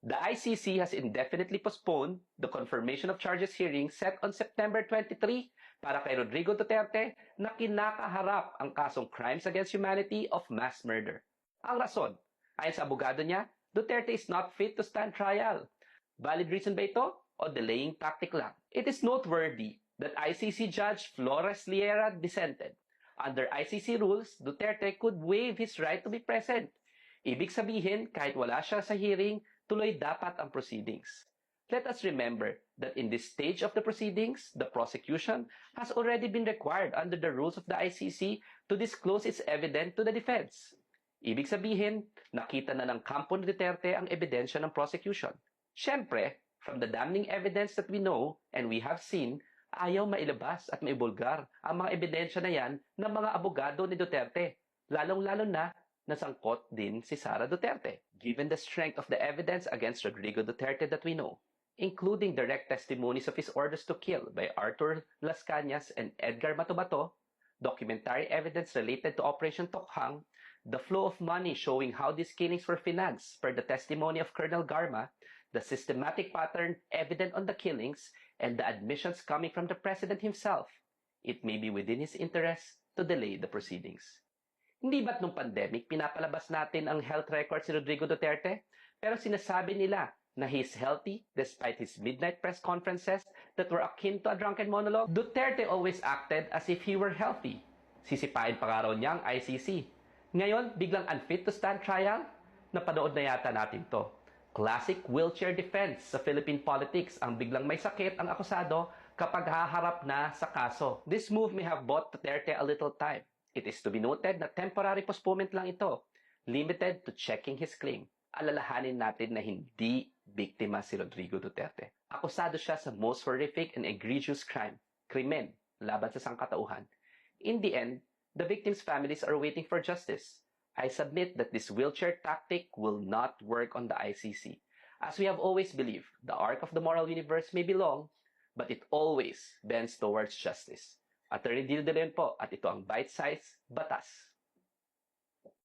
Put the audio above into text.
The ICC has indefinitely postponed the confirmation of charges hearing set on September 23 para kay Rodrigo Duterte na kinakaharap ang kasong crimes against humanity of mass murder. Ang rason, ayon sa abogado niya, Duterte is not fit to stand trial. Valid reason ba ito o delaying tactic lang? It is noteworthy that ICC Judge Flores Liera dissented. Under ICC rules, Duterte could waive his right to be present. Ibig sabihin, kahit wala siya sa hearing, tuloy dapat ang proceedings. Let us remember that in this stage of the proceedings, the prosecution has already been required under the rules of the ICC to disclose its evidence to the defense. Ibig sabihin, nakita na ng kampo ni Duterte ang ebidensya ng prosecution. Siyempre, from the damning evidence that we know and we have seen, ayaw mailabas at maibulgar ang mga ebidensya na yan ng mga abogado ni Duterte, lalong-lalo na nasangkot din si Sara Duterte. Given the strength of the evidence against Rodrigo Duterte that we know, including direct testimonies of his orders to kill by Arthur Las Cañas and Edgar Matubato, documentary evidence related to Operation Tokhang, the flow of money showing how these killings were financed per the testimony of Colonel Garma, the systematic pattern evident on the killings, and the admissions coming from the President himself, it may be within his interest to delay the proceedings. Hindi ba't nung pandemic, pinapalabas natin ang health records ni Rodrigo Duterte? Pero sinasabi nila na he's healthy despite his midnight press conferences that were akin to a drunken monologue? Duterte always acted as if he were healthy. Sisipain pa nga raw niya ang ICC. Ngayon, biglang unfit to stand trial? Napanood na yata natin to. Classic wheelchair defense sa Philippine politics ang biglang may sakit ang akusado kapag haharap na sa kaso. This move may have bought Duterte a little time. It is to be noted na temporary postponement lang ito, limited to checking his claim. Alalahanin natin na hindi biktima si Rodrigo Duterte. Akusado siya sa most horrific and egregious krimen laban sa sangkatauhan. In the end, the victims' families are waiting for justice. I submit that this wheelchair tactic will not work on the ICC. As we have always believed, the arc of the moral universe may be long, but it always bends towards justice. Attorney Dil de Leon po at ito ang Bite Size Batas.